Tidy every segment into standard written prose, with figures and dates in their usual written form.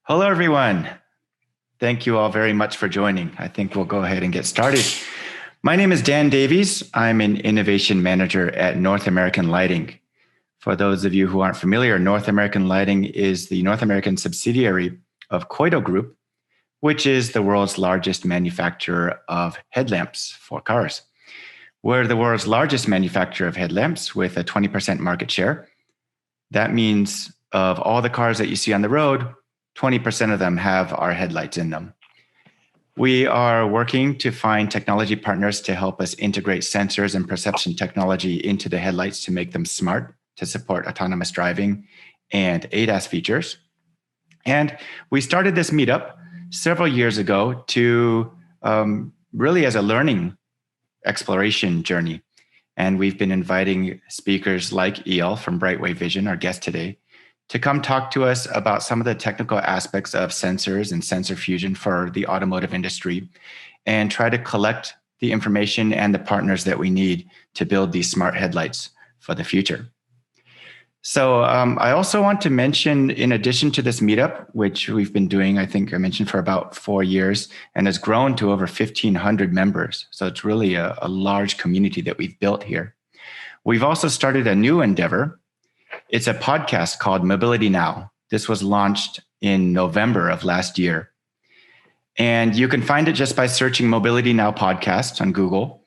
Hello, everyone. Thank you all very much for joining. I think we'll go ahead and get started. My name is Dan Davies. I'm an innovation manager at North American Lighting. For those of you who aren't familiar, North American Lighting is the North American subsidiary of Koito Group, which is the world's largest manufacturer of headlamps for cars. We're the world's largest manufacturer of headlamps with a 20% market share. That means of all the cars that you see on the road, 20% of them have our headlights in them. We are working to find technology partners to help us integrate sensors and perception technology into the headlights to make them smart, to support autonomous driving and ADAS features. And we started this meetup several years ago to really as a learning exploration journey. And we've been inviting speakers like Eyal from Brightway Vision, our guest today, to come talk to us about some of the technical aspects of sensors and sensor fusion for the automotive industry and try to collect the information and the partners that we need to build these smart headlights for the future. So I also want to mention, in addition to this meetup, which we've been doing, I think I mentioned for about 4 years and has grown to over 1,500 members. So it's really a large community that we've built here. We've also started a new endeavor. It's a podcast called Mobility Now. This was launched in November of last year. And you can find it just by searching Mobility Now podcast on Google.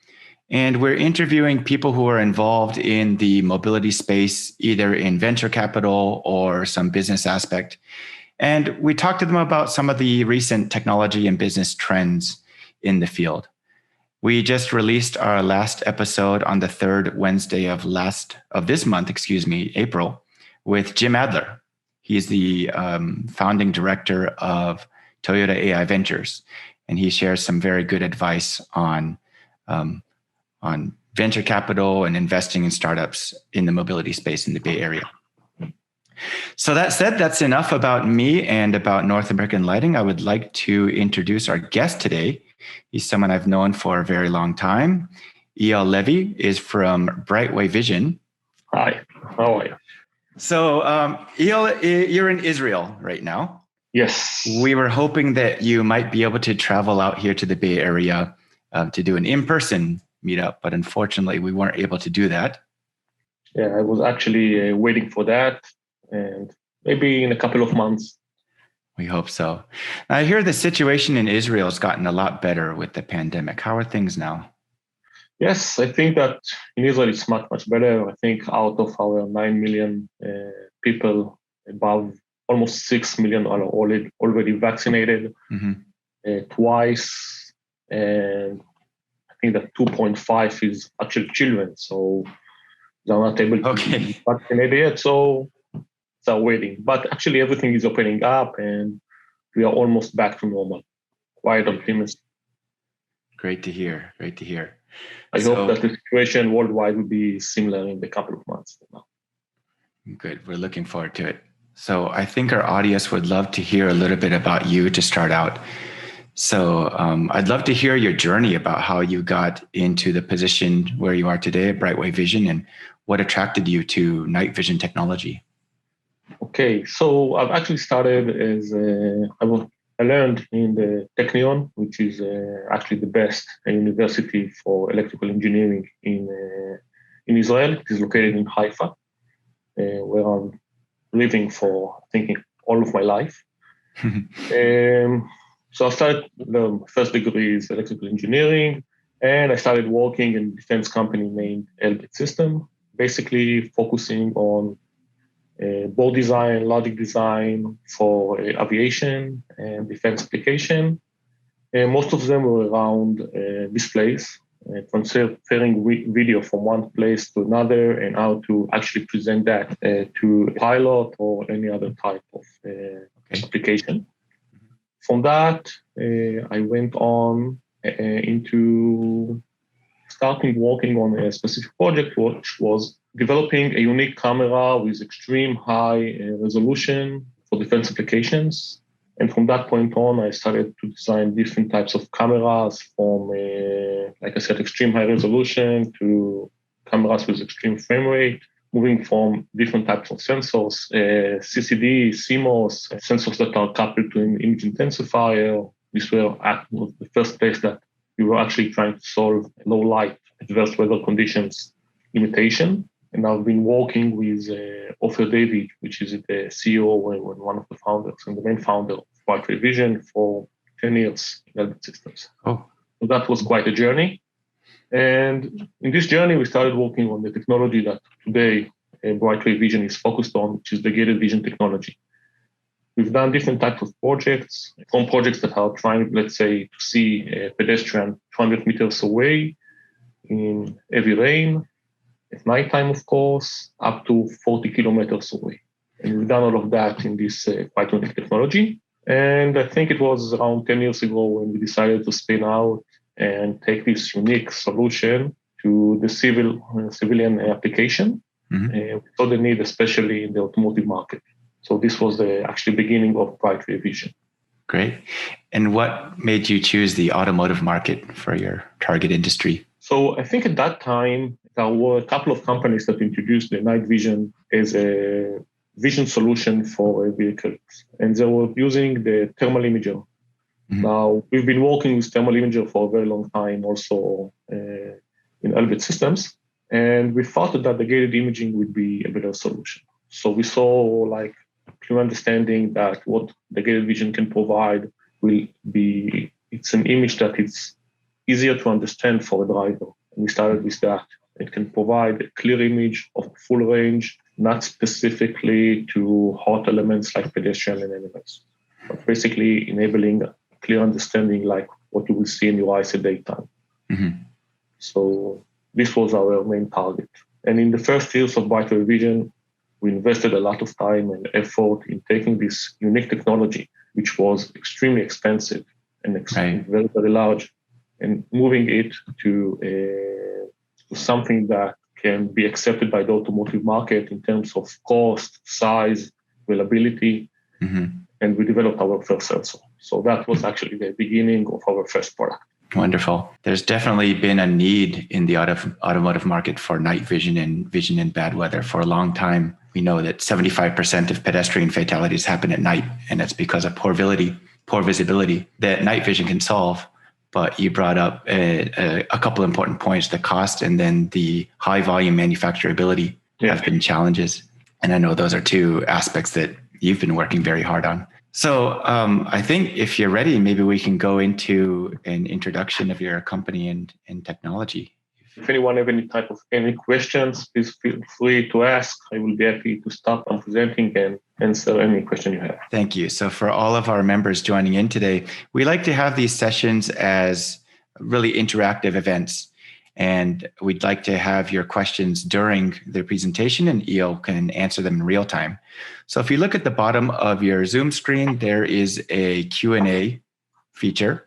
And we're interviewing people who are involved in the mobility space, either in venture capital or some business aspect. And we talk to them about some of the recent technology and business trends in the field. We just released our last episode on the third Wednesday of this month, April, with Jim Adler. He's the founding director of Toyota AI Ventures, and he shares some very good advice on venture capital and investing in startups in the mobility space in the Bay Area. So that said, that's enough about me and about North American Lighting. I would like to introduce our guest today. He's someone I've known for a very long time. Eyal Levi is from Brightway Vision. Hi, how are you? So Eyal, you're in Israel right now. Yes. We were hoping that you might be able to travel out here to the Bay Area to do an in-person meetup, but unfortunately we weren't able to do that. Yeah, I was actually waiting for that, and maybe in a couple of months. We hope so. I hear the situation in Israel has gotten a lot better with the pandemic. How are things now? Yes, I think that in Israel it's much, much better. I think out of our 9 million people, above almost 6 million are already vaccinated twice. And I think that 2.5 is actually children. So they're not able to be vaccinated yet. So are waiting, but actually everything is opening up and we are almost back to normal. Quite optimistic. Great to hear. I hope that the situation worldwide will be similar in a couple of months from now. Good. We're looking forward to it. So I think our audience would love to hear a little bit about you to start out. So I'd love to hear your journey about how you got into the position where you are today at Brightway Vision and what attracted you to night vision technology. Okay, so I've actually started as I learned in the Technion, which is actually the best university for electrical engineering in Israel. It is located in Haifa, where I'm living for, I think, all of my life. So I started, the first degree is electrical engineering, and I started working in a defense company named Elbit System, basically focusing on board design, logic design for aviation and defense application. Most of them were around displays, transferring video from one place to another and how to actually present that to a pilot or any other type of application. From that, I went on into starting working on a specific project, which was developing a unique camera with extreme high resolution for defense applications. And from that point on, I started to design different types of cameras from, like I said, extreme high resolution to cameras with extreme frame rate, moving from different types of sensors, CCD, CMOS, sensors that are coupled to an image intensifier. This was the first place that we were actually trying to solve low light, adverse weather conditions limitation. And I've been working with Davies, which is the CEO and one of the founders and the main founder of Brightway Vision for 10 years in Elbit Systems. Oh. So that was quite a journey. And in this journey, we started working on the technology that today Brightway Vision is focused on, which is the gated vision technology. We've done different types of projects, from projects that are trying, let's say, to see a pedestrian 200 meters away in heavy rain, at nighttime, of course, up to 40 kilometers away. And we've done all of that in this quite unique technology. And I think it was around 10 years ago when we decided to spin out and take this unique solution to the civilian application. Mm-hmm. We saw the need, especially in the automotive market. So this was the actually beginning of Brightway Vision. Great. And what made you choose the automotive market for your target industry? So I think at that time, there were a couple of companies that introduced the night vision as a vision solution for vehicles. And they were using the thermal imager. Mm-hmm. Now, we've been working with thermal imager for a very long time also in Elbit Systems. And we thought that the gated imaging would be a better solution. So we saw a clear understanding that what the gated vision can provide will be, it's an image that it's easier to understand for a driver. And we started with that. It can provide a clear image of full range, not specifically to hot elements like pedestrian and animals, but basically enabling a clear understanding like what you will see in your eyes at daytime. Mm-hmm. So this was our main target. And in the first years of Brightway Vision, we invested a lot of time and effort in taking this unique technology, which was extremely expensive and very, very large, and moving it to something that can be accepted by the automotive market in terms of cost, size, availability, mm-hmm. and we developed our first sensor. So that was actually the beginning of our first product. Wonderful. There's definitely been a need in the automotive market for night vision and vision in bad weather for a long time. We know that 75% of pedestrian fatalities happen at night, and it's because of poor visibility that night vision can solve. But you brought up a couple of important points: the cost and then the high volume manufacturability have been challenges. And I know those are two aspects that you've been working very hard on. So I think if you're ready, maybe we can go into an introduction of your company and technology. If anyone have any questions, please feel free to ask. I will be happy to start on presenting and answer any question you have. Thank you. So for all of our members joining in today, we like to have these sessions as really interactive events. And we'd like to have your questions during the presentation, and Eyal can answer them in real time. So if you look at the bottom of your Zoom screen, there is a Q&A feature.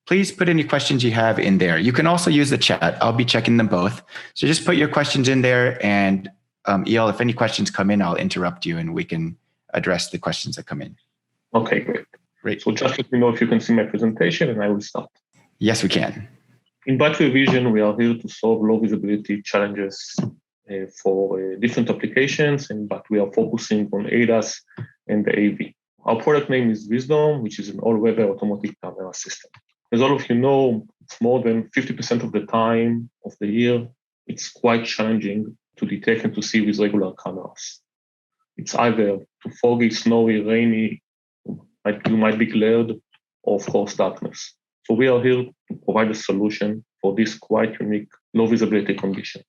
Please put any questions you have in there. You can also use the chat. I'll be checking them both. So just put your questions in there, and Eyal, if any questions come in, I'll interrupt you and we can address the questions that come in. Okay, great. So just let me know if you can see my presentation and I will start. Yes, we can. In Brightway Vision, we are here to solve low visibility challenges for different applications, but we are focusing on ADAS and the AV. Our product name is Wisdom, which is an all-weather automotive camera system. As all of you know, it's more than 50% of the time of the year, it's quite challenging to detect and to see with regular cameras. It's either too foggy, snowy, rainy, you might be glared, or of course darkness. So we are here to provide a solution for these quite unique low visibility conditions.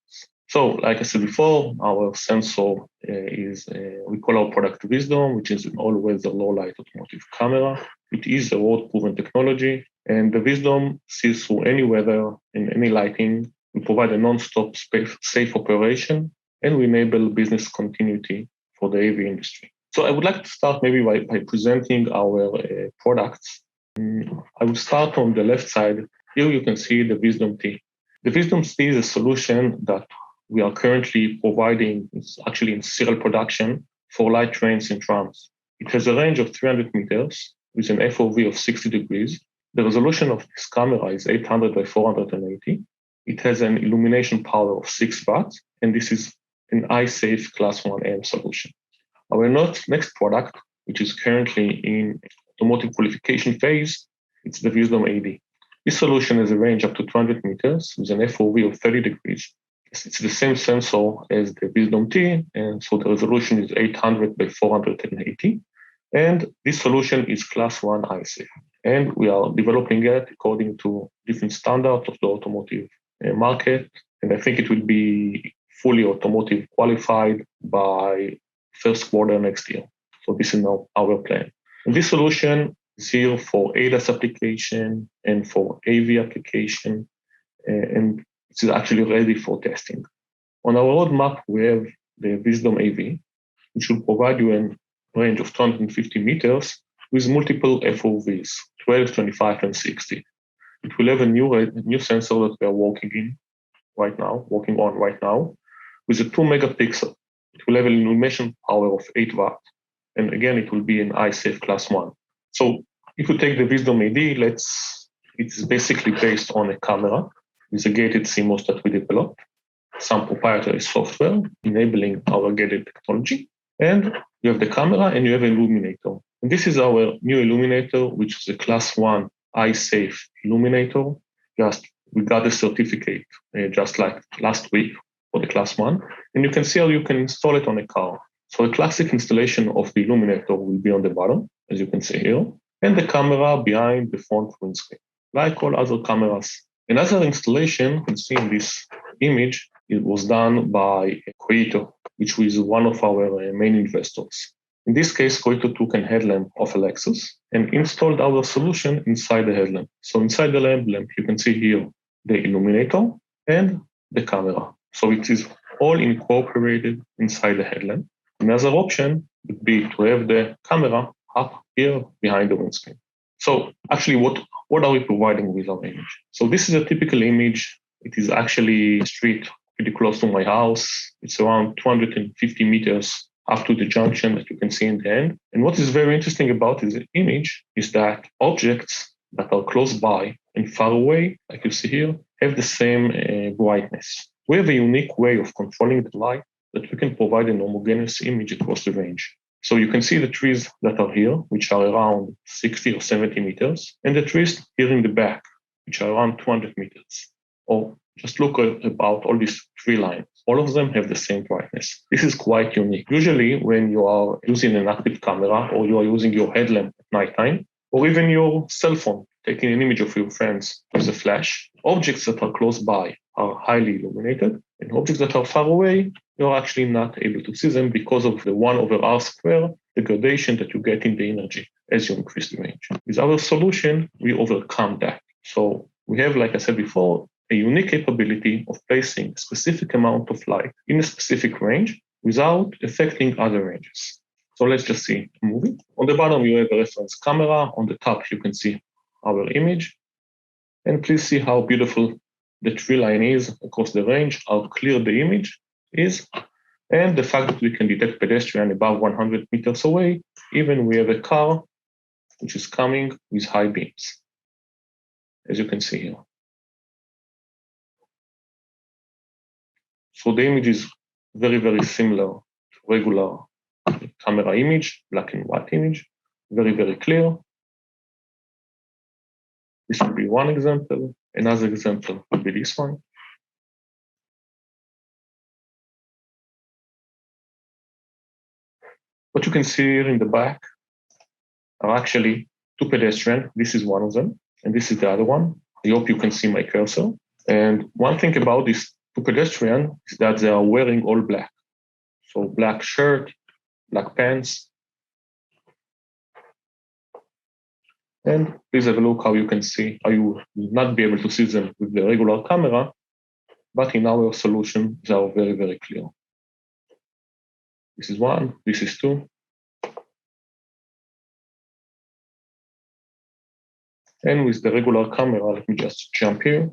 So like I said before, our sensor we call our product Wisdom, which is an all-weather low-light automotive camera. It is a road-proven technology, and the Wisdom sees through any weather and any lighting. We provide a non-stop safe operation, and we enable business continuity for the AV industry. So I would like to start maybe by presenting our products. I will start on the left side. Here you can see the Wisdom T. The Wisdom T is a solution that we are currently providing. It's actually in serial production for light trains and trams. It has a range of 300 meters with an FOV of 60 degrees. The resolution of this camera is 800 by 480. It has an illumination power of 6 watts, and this is an eye-safe Class 1M solution. Our next product, which is currently in automotive qualification phase, it's the Wisdom AD. This solution has a range up to 200 meters with an FOV of 30 degrees. It's the same sensor as the Wisdom T, and so the resolution is 800 by 480. And this solution is Class 1 eye safe. And we are developing it according to different standards of the automotive market. And I think it will be fully automotive qualified by first quarter next year. So this is now our plan. And this solution is here for ADAS application and for AV application, and it is actually ready for testing. On our roadmap, we have the Wisdom AV, which will provide you a range of 250 meters with multiple FOVs, 12, 25, and 60. It will have a new sensor that we are working on right now, with a 2 megapixel. It will have an illumination power of 8 watts. And again, it will be an eye-safe Class 1. So if you take the Wisdom AD, it's basically based on a camera with a gated CMOS that we developed, some proprietary software enabling our gated technology. And you have the camera and you have an illuminator. And this is our new illuminator, which is a Class 1 eye-safe illuminator. We got a certificate just like last week for the Class 1. And you can see how you can install it on a car. So a classic installation of the illuminator will be on the bottom, as you can see here, and the camera behind the front windscreen, like all other cameras. Another installation, you can see in this image, it was done by Coito, which was one of our main investors. In this case, Coito took a headlamp of a Lexus and installed our solution inside the headlamp. So inside the lamp, you can see here the illuminator and the camera. So it is all incorporated inside the headlamp. Another option would be to have the camera up here behind the windscreen. So actually, what are we providing with our image? So this is a typical image. It is actually a street pretty close to my house. It's around 250 meters up to the junction that you can see in the end. And what is very interesting about this image is that objects that are close by and far away, like you see here, have the same brightness. We have a unique way of controlling the light that we can provide an homogeneous image across the range. So you can see the trees that are here, which are around 60 or 70 meters, and the trees here in the back, which are around 200 meters. Or just look about all these tree lines. All of them have the same brightness. This is quite unique. Usually when you are using an active camera or you are using your headlamp at nighttime, or even your cell phone, taking an image of your friends with a flash, objects that are close by are highly illuminated, and objects that are far away, you're actually not able to see them because of the 1/r square degradation that you get in the energy as you increase the range. With our solution, we overcome that. So we have, like I said before, a unique capability of placing a specific amount of light in a specific range without affecting other ranges. So let's just see a movie. On the bottom, you have a reference camera. On the top, you can see our image. And please see how beautiful the tree line is across the range, how clear the image is, and the fact that we can detect pedestrian above 100 meters away, even we have a car which is coming with high beams, as you can see here. So the image is very, very similar to regular camera image, black and white image, very, very clear. This will be one example. Another example would be this one. What you can see here in the back are actually two pedestrians. This is one of them, and this is the other one. I hope you can see my cursor. And one thing about these two pedestrians is that they are wearing all black. So black shirt, black pants. And please have a look how you can see, how you will not be able to see them with the regular camera, but in our solution, they are very, very clear. This is one, this is two. And with the regular camera, let me just jump here.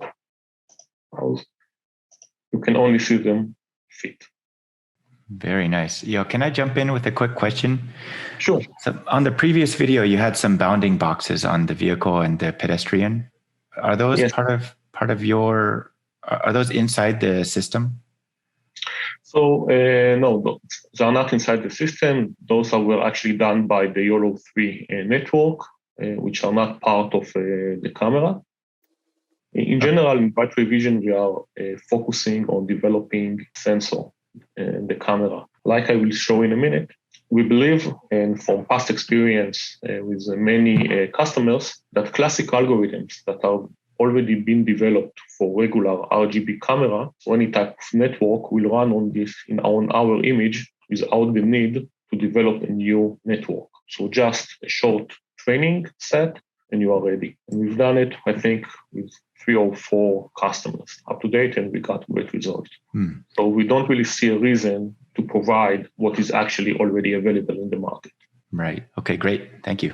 You can only see them fit. Very nice. Can I jump in with a quick question? Sure. So on the previous video, you had some bounding boxes on the vehicle and the pedestrian. Are those part of your? Are those inside the system? So no, they are not inside the system. Those were actually done by the YOLO 3 network, which are not part of the camera. In general, in battery vision, we are focusing on developing sensor and the camera. Like I will show in a minute, we believe, and from past experience with many customers, that classic algorithms that are already been developed for regular RGB camera, so any type of network will run on this on our image without the need to develop a new network. So just a short training set and you are ready. And we've done it, I think, with 3 or 4 customers up to date, and we got great results. So we don't really see a reason to provide what is actually already available in the market. Right. Okay, great. Thank you.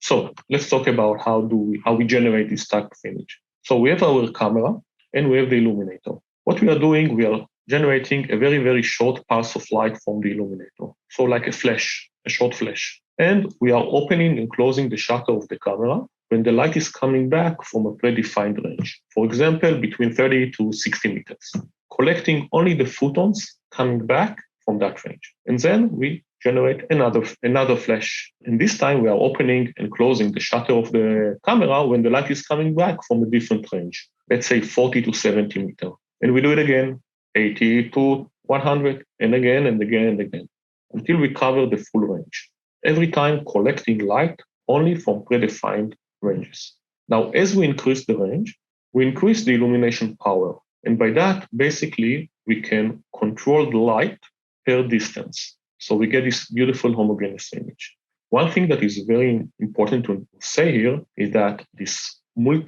So let's talk about how we generate this type of image. So we have our camera and we have the illuminator. What we are doing, we are generating a very, very short pulse of light from the illuminator. So like a flash, a short flash. And we are opening and closing the shutter of the camera when the light is coming back from a predefined range. For example, between 30 to 60 meters, collecting only the photons coming back from that range. And then we generate another flash. And this time we are opening and closing the shutter of the camera when the light is coming back from a different range, let's say 40 to 70 meters. And we do it again, 80 to 100, and again and again and again, until we cover the full range. Every time collecting light only from predefined ranges. Now, as we increase the range, we increase the illumination power. And by that, basically, we can control the light per distance. So we get this beautiful homogeneous image. One thing that is very important to say here is that this micro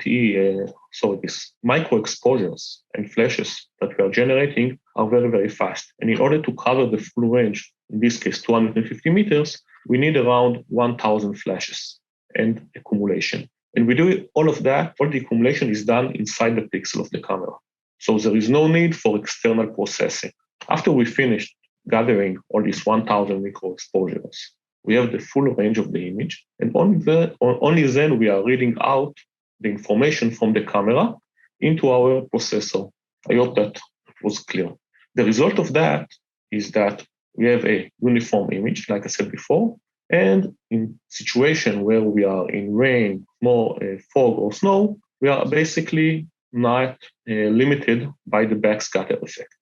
exposures and flashes that we are generating are very, very fast. And in order to cover the full range, in this case, 250 meters, we need around 1,000 flashes and accumulation. And we do all of that, all the accumulation is done inside the pixel of the camera. So there is no need for external processing. After we finished gathering all these 1,000 micro exposures, we have the full range of the image, and only then we are reading out the information from the camera into our processor. I hope that was clear. The result of that is that we have a uniform image, like I said before, and in situation where we are in rain, more fog or snow, we are basically not limited by the backscatter effect.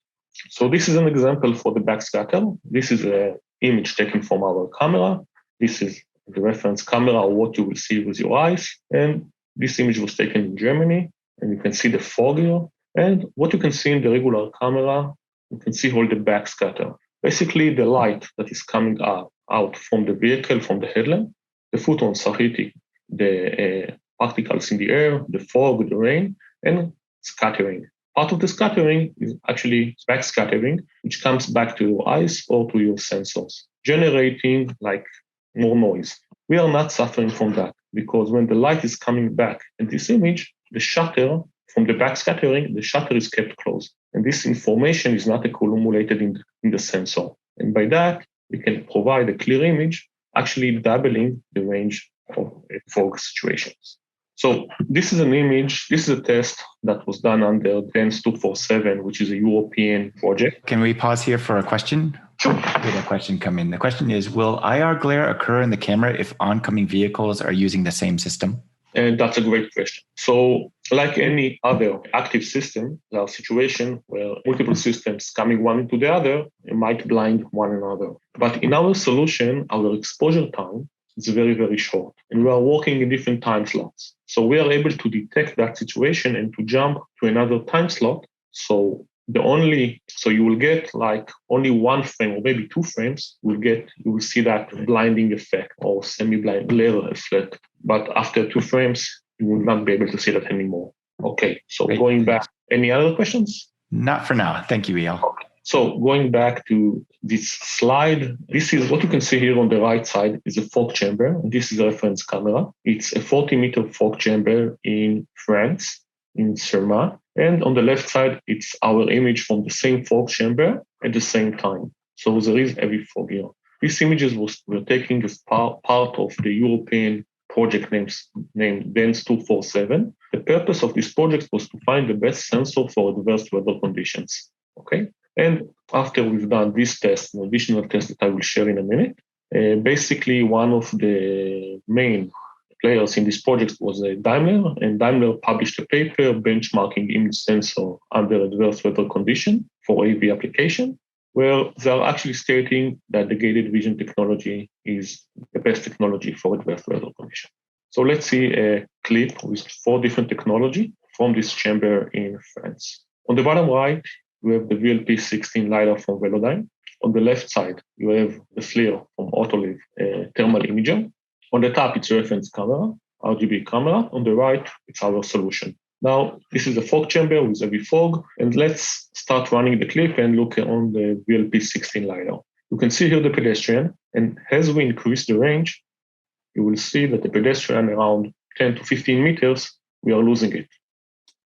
So this is an example for the backscatter. This is an image taken from our camera. This is the reference camera, or what you will see with your eyes. And this image was taken in Germany, and you can see the fog here. And what you can see in the regular camera, you can see all the backscatter. Basically, the light that is coming out from the vehicle, from the headlamp, the photons are hitting the particles in the air, the fog, the rain, and scattering. Part of the scattering is actually backscattering, which comes back to your eyes or to your sensors, generating like more noise. We are not suffering from that because when the light is coming back in this image, the shutter from the backscattering, the shutter is kept closed. And this information is not accumulated in the sensor. And by that, we can provide a clear image, actually doubling the range of fog situations. So this is an image, this is a test that was done under DANS 247, which is a European project. Can we pause here for a question? Sure. We had a question come in. The question is, will IR glare occur in the camera if oncoming vehicles are using the same system? And that's a great question. So like any other active system, there are situations where multiple systems coming one into the other might blind one another. But in our solution, our exposure time is very, very short. And we are working in different time slots. So we are able to detect that situation and to jump to another time slot. So you will get like only one frame or maybe 2 frames, you will see that blinding effect or semi-blind glare effect. But after 2 frames, you will not be able to see that anymore. Okay, so Great. Going back, any other questions? Not for now. Thank you, Eyal. Okay. So going back to this slide, this is what you can see here on the right side is a fog chamber. And this is a reference camera. It's a 40-meter fog chamber in France, in Serma. And on the left side, it's our image from the same fog chamber at the same time. So there is heavy fog here. These images were taken as part of the European project named DANS 247. The purpose of this project was to find the best sensor for adverse weather conditions. Okay. And after we've done this test, an additional test that I will share in a minute, basically one of the main players in this project was Daimler, and Daimler published a paper benchmarking image sensor under adverse weather condition for AV application, where they are actually stating that the gated vision technology is the best technology for adverse weather condition. So let's see a clip with 4 different technology from this chamber in France. On the bottom right, you have the VLP-16 LiDAR from Velodyne. On the left side, you have the FLIR from Autoliv thermal imager. On the top, it's a reference camera, RGB camera. On the right, it's our solution. Now, this is a fog chamber with heavy fog, and let's start running the clip and look on the VLP-16 LiDAR. You can see here the pedestrian, and as we increase the range, you will see that the pedestrian around 10 to 15 meters, we are losing it.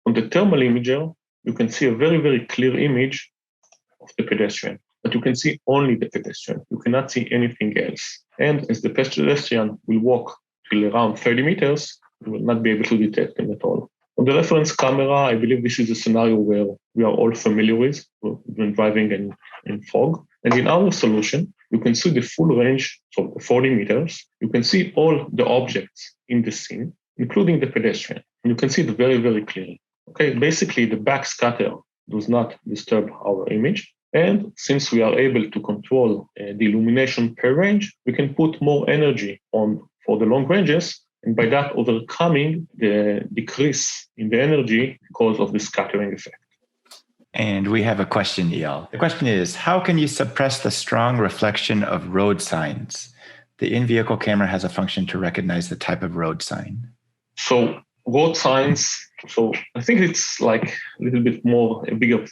On the thermal imager, you can see a very, very clear image of the pedestrian, but you can see only the pedestrian. You cannot see anything else. And as the pedestrian will walk till around 30 meters, you will not be able to detect them at all. On the reference camera, I believe this is a scenario where we are all familiar with when driving in fog. And in our solution, you can see the full range, so 40 meters. You can see all the objects in the scene, including the pedestrian. And you can see it very, very clearly. Okay, basically the backscatter does not disturb our image. And since we are able to control the illumination per range, we can put more energy on for the long ranges, and by that overcoming the decrease in the energy because of the scattering effect. And we have a question, Eyal. The question is, how can you suppress the strong reflection of road signs? The in-vehicle camera has a function to recognize the type of road sign. So road signs, so I think it's like a little bit more a bigger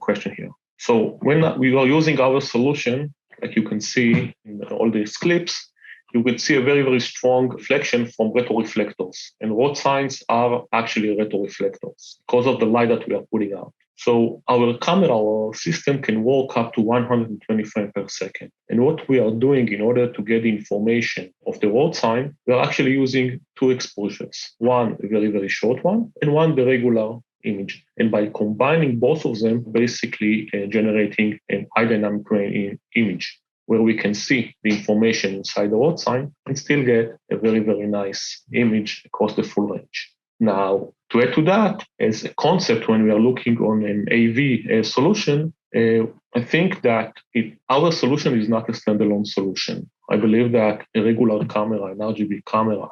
question here. So when we are using our solution, like you can see in all these clips, you will see a very, very strong reflection from retroreflectors. And road signs are actually retroreflectors because of the light that we are putting out. So our camera, our system can work up to 120 frames per second. And what we are doing in order to get the information of the road sign, we are actually using 2 exposures. One, a very, very short one, and one, the regular image. And by combining both of them, basically generating an high dynamic range image, where we can see the information inside the road sign and still get a very, very nice image across the full range. Now, to add to that, as a concept, when we are looking on an AV solution, I think that our solution is not a standalone solution. I believe that a regular camera, an RGB camera,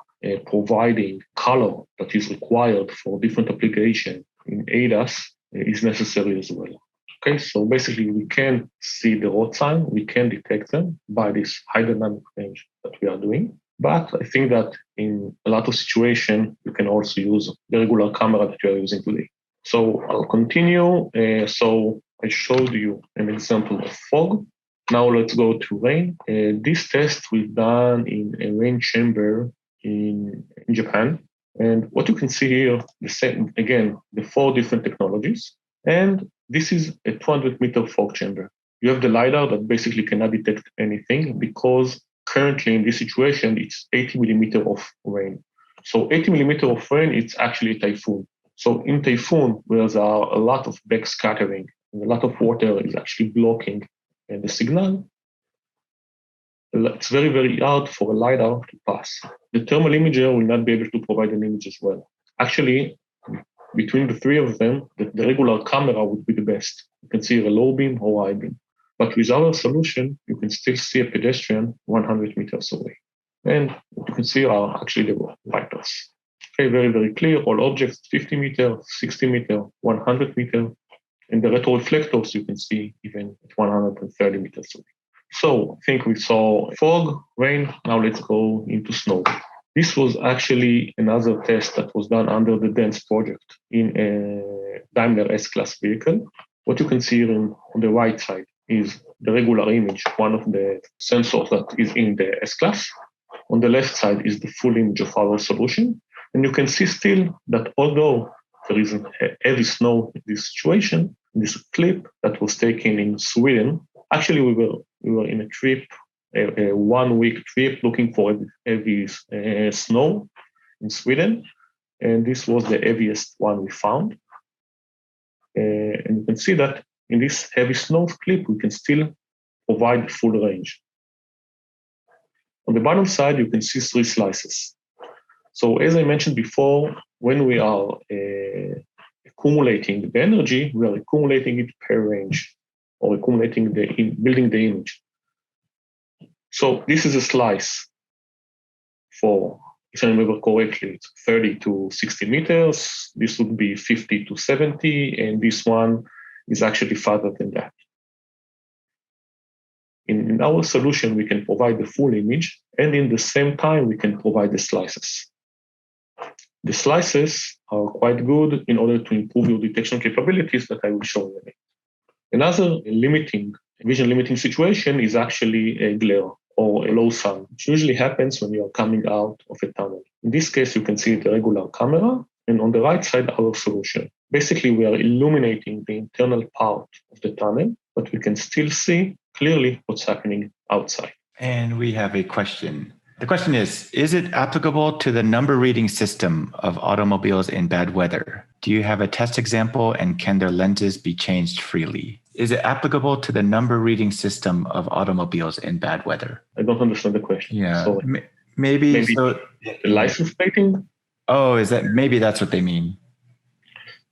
providing color that is required for different applications in ADAS is necessary as well. Okay, so basically we can see the road sign, we can detect them by this high dynamic range that we are doing. But I think that in a lot of situations, you can also use the regular camera that you are using today. So I'll continue. So I showed you an example of fog. Now let's go to rain. This test we've done in a rain chamber in Japan. And what you can see here, the 4 different technologies. And this is a 200-meter fog chamber. You have the LiDAR that basically cannot detect anything because currently in this situation, it's 80 millimeter of rain. So 80 millimeter of rain, it's actually a typhoon. So in typhoon, where there are a lot of backscattering and a lot of water is actually blocking the signal, it's very, very hard for a LiDAR to pass. The thermal imager will not be able to provide an image as well. Actually, between the 3 of them, the regular camera would be the best. You can see a low beam or high beam. But with our solution, you can still see a pedestrian 100 meters away. And what you can see are actually the wipers. Okay, very, very clear. All objects 50 meter, 60 meter, 100 meter. And the retroreflectors you can see even at 130 meters away. So I think we saw fog, rain. Now let's go into snow. This was actually another test that was done under the DANCE project in a Daimler S-Class vehicle. What you can see here on the right side is the regular image, one of the sensors that is in the S-Class. On the left side is the full image of our solution. And you can see still that although there is heavy snow in this situation, in this clip that was taken in Sweden, actually we were in a trip, a 1-week trip looking for heavy snow in Sweden. And this was the heaviest one we found. And you can see that in this heavy snow clip, we can still provide full range. On the bottom side, you can see 3 slices. So as I mentioned before, when we are accumulating the energy, we are accumulating it per range or accumulating building the image. So this is a slice for, if I remember correctly, it's 30 to 60 meters. This would be 50 to 70, and this one is actually farther than that. In our solution, we can provide the full image, and in the same time, we can provide the slices. The slices are quite good in order to improve your detection capabilities that I will show you in a minute. Another vision limiting situation is actually a glare or a low sun, which usually happens when you are coming out of a tunnel. In this case, you can see the regular camera, and on the right side, our solution. Basically, we are illuminating the internal part of the tunnel, but we can still see clearly what's happening outside. And we have a question. The question is it applicable to the number reading system of automobiles in bad weather? Do you have a test example, and can their lenses be changed freely? Is it applicable to the number reading system of automobiles in bad weather? I don't understand the question. Yeah, so maybe so. The license plating? Oh, maybe that's what they mean.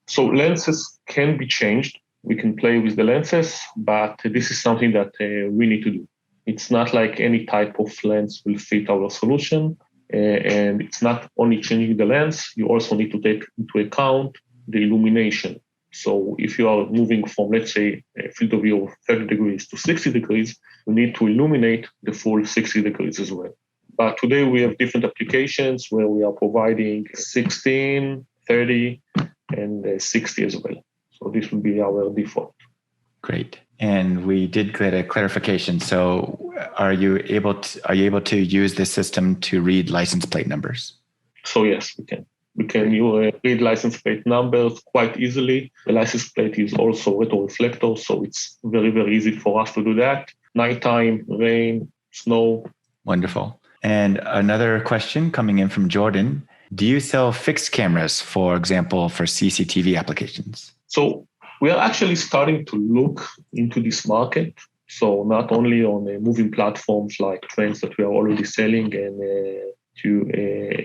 So lenses can be changed. We can play with the lenses, but this is something that we need to do. It's not like any type of lens will fit our solution. And it's not only changing the lens, you also need to take into account the illumination. So if you are moving from, let's say, a field of view of 30 degrees to 60 degrees, you need to illuminate the full 60 degrees as well. But today we have different applications where we are providing 16, 30, and 60 as well. So this will be our default. Great. And we did get a clarification. So are you able to use this system to read license plate numbers? So yes, we can. We can read license plate numbers quite easily. The license plate is also retroreflector, so it's very, very easy for us to do that. Nighttime, rain, snow. Wonderful. And another question coming in from Jordan. Do you sell fixed cameras, for example, for CCTV applications? So we are actually starting to look into this market. So not only on moving platforms like trains that we are already selling and to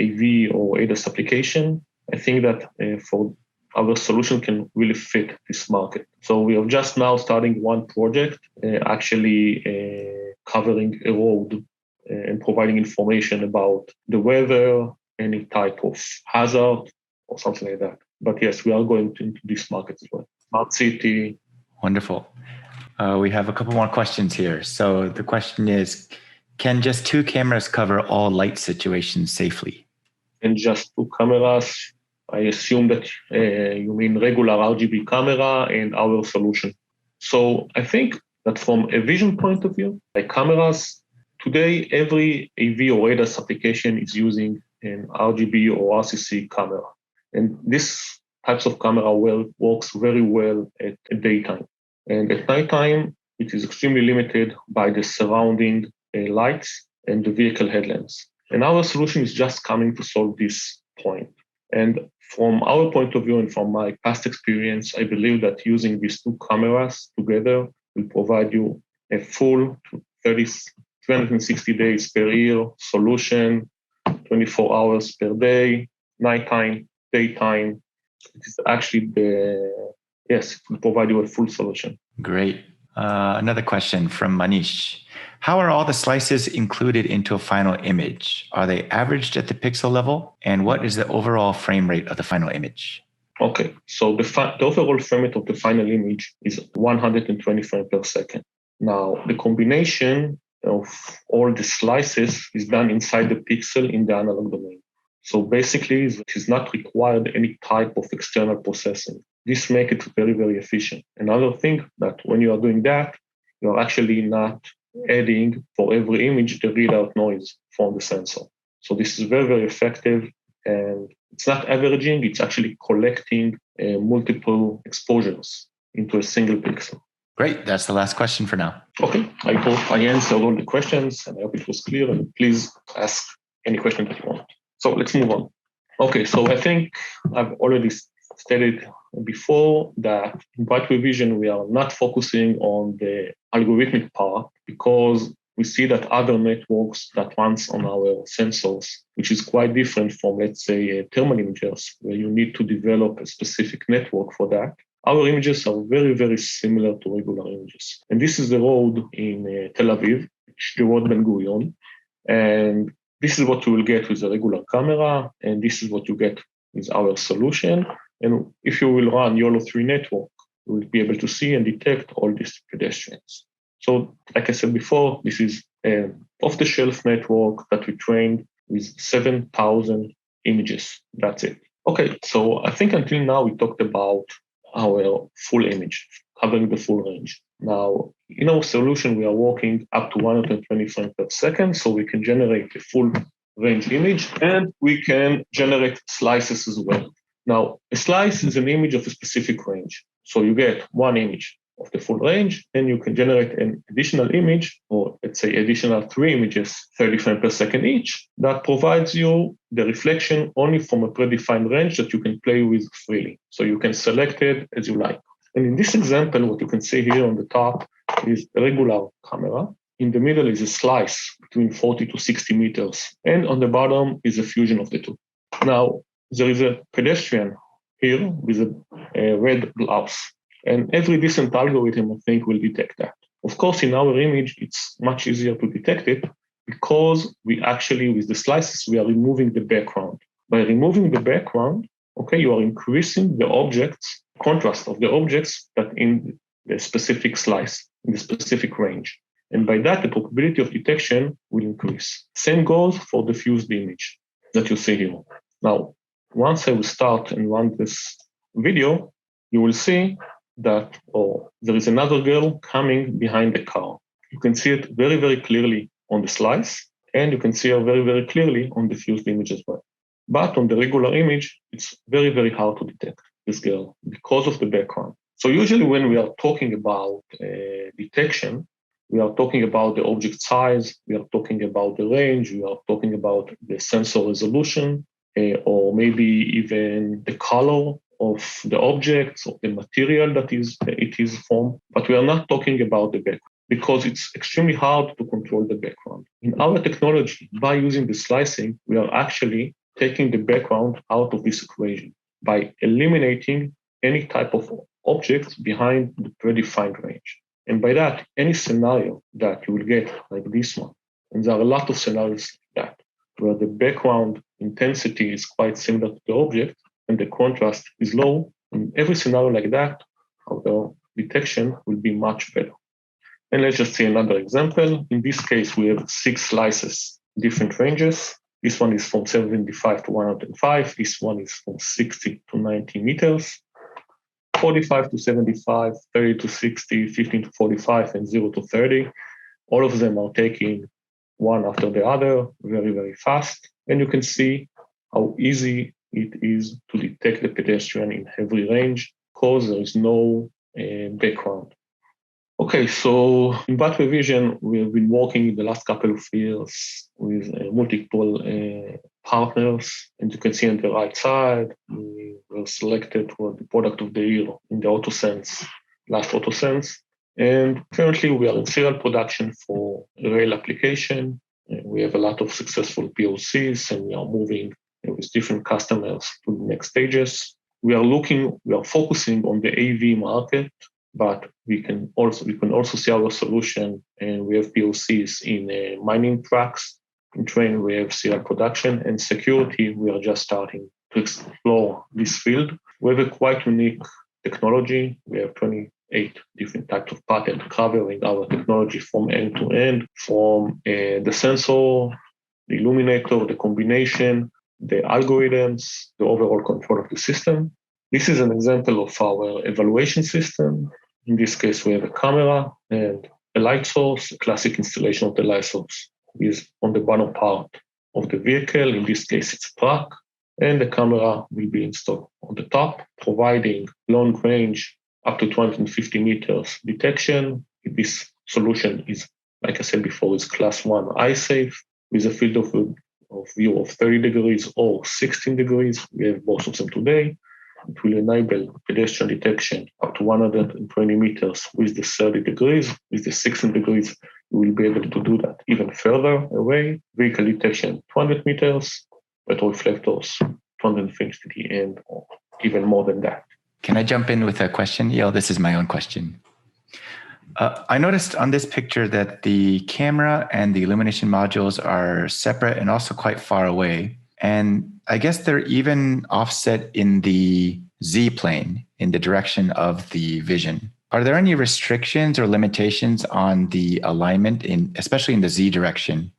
AV or ADAS application, I think that for our solution can really fit this market. So we are just now starting one project, actually covering a road and providing information about the weather, any type of hazard or something like that. But yes, we are going into this market as well. Smart city. Wonderful. We have a couple more questions here. So the question is, can just 2 cameras cover all light situations safely? And just 2 cameras, I assume that you mean regular RGB camera and our solution. So I think that from a vision point of view, like cameras, today every AV or ADAS application is using an RGB or RCC camera. And this types of camera works very well at daytime. And at nighttime, it is extremely limited by the surrounding lights and the vehicle headlamps. And our solution is just coming to solve this point. And from our point of view and from my past experience, I believe that using these 2 cameras together will provide you a full 360 days per year solution, 24 hours per day, nighttime, daytime. It is actually it will provide you a full solution. Great. Another question from Manish. How are all the slices included into a final image? Are they averaged at the pixel level? And what is the overall frame rate of the final image? Okay, so the overall frame rate of the final image is 120 frames per second. Now, the combination of all the slices is done inside the pixel in the analog domain. So basically, it is not required any type of external processing. This makes it very, very efficient. Another thing that when you are doing that, you are actually not adding for every image the readout noise from the sensor. So this is very, very effective. And it's not averaging, it's actually collecting multiple exposures into a single pixel. Great. That's the last question for now. Okay. I hope I answered all the questions and I hope it was clear. And please ask any question that you want. So let's move on. Okay. So I think I've already stated before that in Brightway Vision, we are not focusing on the algorithmic part because we see that other networks that runs on our sensors, which is quite different from, let's say, thermal imagers, where you need to develop a specific network for that. Our images are very, very similar to regular images. And this is the road in Tel Aviv, the road Ben Gurion. And this is what you will get with a regular camera, and this is what you get with our solution. And if you will run YOLO 3 network, you will be able to see and detect all these pedestrians. So, like I said before, this is an off-the-shelf network that we trained with 7,000 images. That's it. Okay, so I think until now we talked about our full image, covering the full range. Now, in our solution, we are working up to 120 frames per second, so we can generate a full range image, and we can generate slices as well. Now, a slice is an image of a specific range. So you get one image of the full range, then you can generate an additional image, or let's say additional 3 images, 30 frames per second each, that provides you the reflection only from a predefined range that you can play with freely. So you can select it as you like. And in this example, what you can see here on the top is a regular camera. In the middle is a slice between 40 to 60 meters. And on the bottom is a fusion of the two. Now, there is a pedestrian here with a red blouse. And every decent algorithm, I think, will detect that. Of course, in our image, it's much easier to detect it because we actually, with the slices, we are removing the background. By removing the background, okay, you are increasing the objects, contrast of the objects that in the specific slice, in the specific range. And by that, the probability of detection will increase. Same goes for the fused image that you see here. Now, once I will start and run this video, you will see that there is another girl coming behind the car. You can see it very, very clearly on the slice, and you can see her very, very clearly on the fused image as well. But on the regular image, it's very, very hard to detect this girl because of the background. So usually when we are talking about detection, we are talking about the object size, we are talking about the range, we are talking about the sensor resolution, or maybe even the color of the objects or the material that it is from. But we are not talking about the background because it's extremely hard to control the background. In our technology, by using the slicing, we are actually taking the background out of this equation by eliminating any type of objects behind the predefined range. And by that, any scenario that you will get like this one, and there are a lot of scenarios like that, where the background intensity is quite similar to the object and the contrast is low, in every scenario like that, our detection will be much better. And let's just see another example. In this case, we have 6 slices, different ranges. This one is from 75 to 105. This one is from 60 to 90 meters. 45 to 75, 30 to 60, 15 to 45, and 0 to 30. All of them are taking one after the other very, very fast. And you can see how easy it is to detect the pedestrian in every range because there is no background. Okay, so in Brightway Vision, we have been working in the last couple of years with multiple partners. And you can see on the right side, we were selected for the product of the year in the AutoSense, last AutoSense. And currently we are in serial production for a rail application. We have a lot of successful POCs and we are moving with different customers to the next stages. We are focusing on the AV market, but we can also see our solution, and we have POCs in mining trucks. In train, we have serial production, and security, we are just starting to explore this field. We have a quite unique technology. We have 28 different types of patents covering our technology from end to end, from the sensor, the illuminator, the combination, the algorithms, the overall control of the system. This is an example of our evaluation system. In this case, we have a camera and a light source. A classic installation of the light source is on the bottom part of the vehicle. In this case, it's a truck. And the camera will be installed on the top, providing long range up to 250 meters detection. This solution is, like I said before, is class 1 eye safe with a field of view of 30 degrees or 16 degrees. We have both of them today. it will enable pedestrian detection up to 120 meters with the 30 degrees. With the 60 degrees, you will be able to do that even further away. Vehicle detection, 200 meters, retroreflectors, 250 and even more than that. Can I jump in with a question? Eyal, this is my own question. I noticed on this picture that the camera and the illumination modules are separate and also quite far away. And I guess they're even offset in the Z plane in the direction of the vision. Are there any restrictions or limitations on the alignment, especially in the Z direction,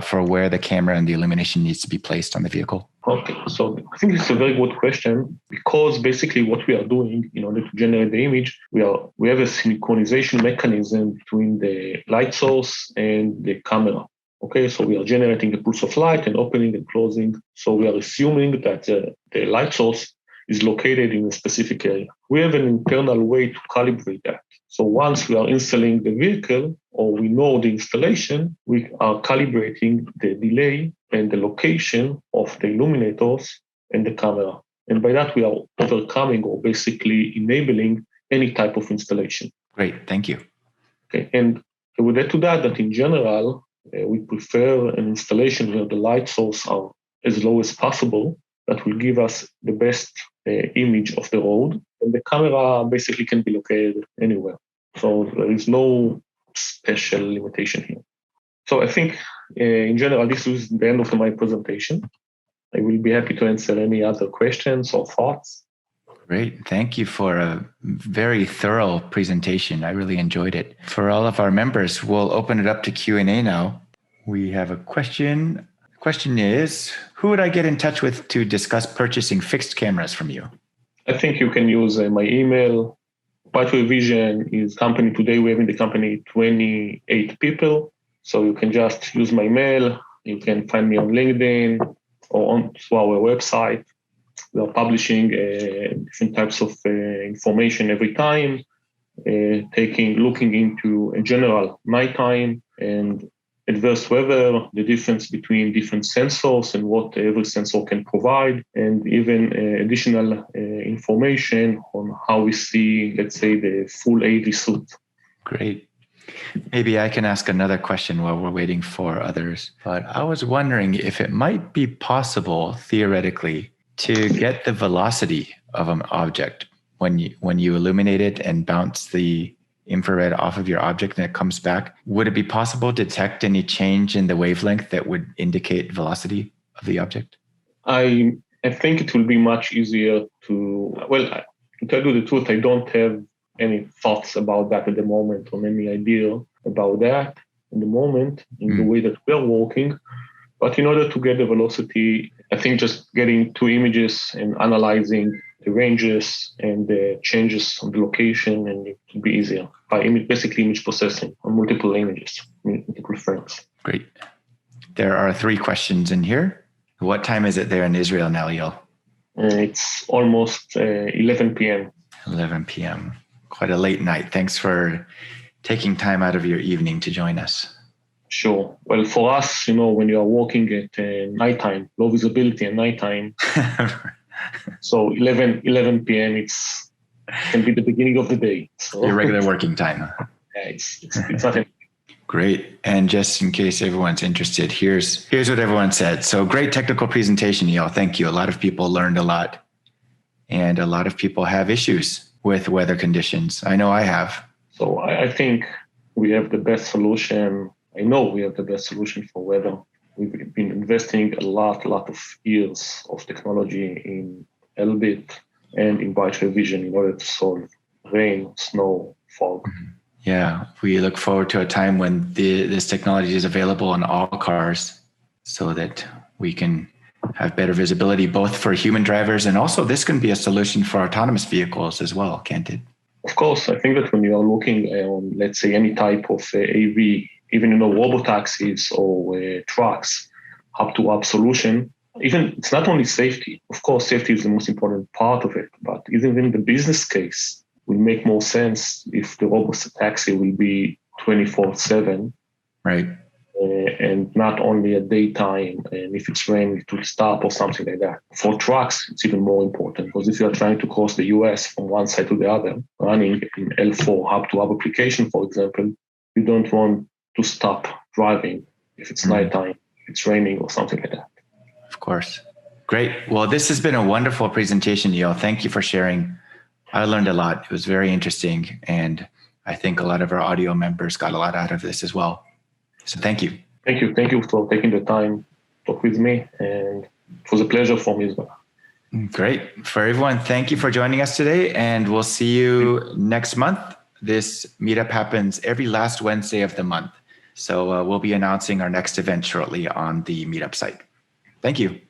for where the camera and the illumination needs to be placed on the vehicle? Okay, so I think it's a very good question, because basically what we are doing in order to generate the image, we have a synchronization mechanism between the light source and the camera. Okay, so we are generating a pulse of light and opening and closing. So we are assuming that the light source is located in a specific area. We have an internal way to calibrate that. So once we are installing the vehicle, or we know the installation, we are calibrating the delay and the location of the illuminators and the camera. And by that, we are overcoming or basically enabling any type of installation. Great, thank you. Okay, and I would add to that in general, we prefer an installation where the light source are as low as possible. That will give us the best image of the road. And the camera basically can be located anywhere. So there is no special limitation here. So I think in general, this is the end of my presentation. I will be happy to answer any other questions or thoughts. Great. Thank you for a very thorough presentation. I really enjoyed it. For all of our members, we'll open it up to Q&A now. We have a question. The question is, who would I get in touch with to discuss purchasing fixed cameras from you? I think you can use my email. Brightway Vision is company. Today we have in the company 28 people. So you can just use my mail. You can find me on LinkedIn or on our website. We are publishing different types of information every time, looking into a general nighttime and adverse weather, the difference between different sensors and what every sensor can provide, and even additional information on how we see, let's say, the full AV suit. Great. Maybe I can ask another question while we're waiting for others. But I was wondering if it might be possible, theoretically, to get the velocity of an object when you illuminate it and bounce the infrared off of your object and it comes back. Would it be possible to detect any change in the wavelength that would indicate velocity of the object? I think it will be much easier to tell you the truth, I don't have any thoughts about that at the moment, or any idea about that at the moment in the way that we are working. But in order to get the velocity, I think just getting two images and analyzing the ranges and the changes on the location, and it will be easier by basically image processing on multiple images, multiple frames. Great. There are 3 questions in here. What time is it there in Israel now, Eyal? It's almost 11 p.m. 11 p.m. Quite a late night. Thanks for taking time out of your evening to join us. Sure. Well, for us, when you are working at nighttime, low visibility at nighttime, so 11 p.m. can be the beginning of the day. So your regular working time. Yeah, it's not anything. Great. And just in case everyone's interested, here's what everyone said. So great technical presentation, Eyal. Thank you. A lot of people learned a lot, and a lot of people have issues with weather conditions. I know I have. So I think we have the best solution. I know we have the best solution for weather. We've been investing a lot of years of technology in Elbit and in Brightway Vision in order to solve rain, snow, fog. Yeah, we look forward to a time when this technology is available on all cars so that we can have better visibility, both for human drivers, and also this can be a solution for autonomous vehicles as well, can't it? Of course, I think that when you are looking on, let's say, any type of AV, even robotaxis or trucks, hub-to-hub solution, even it's not only safety. Of course, safety is the most important part of it, but even in the business case, will make more sense if the robotaxi will be 24/7. Right. and not only at daytime, and if it's raining, it will stop or something like that. For trucks, it's even more important because if you're trying to cross the US from one side to the other, running in L4 hub-to-hub application, for example, you don't want to stop driving if it's nighttime, it's raining or something like that. Of course. Great. Well, this has been a wonderful presentation, Eyal. Thank you for sharing. I learned a lot. It was very interesting. And I think a lot of our audio members got a lot out of this as well. So thank you. Thank you. Thank you for taking the time to talk with me. And it was a pleasure for me as well. Great. For everyone, thank you for joining us today. And we'll see you next month. This meetup happens every last Wednesday of the month. So we'll be announcing our next event shortly on the meetup site. Thank you.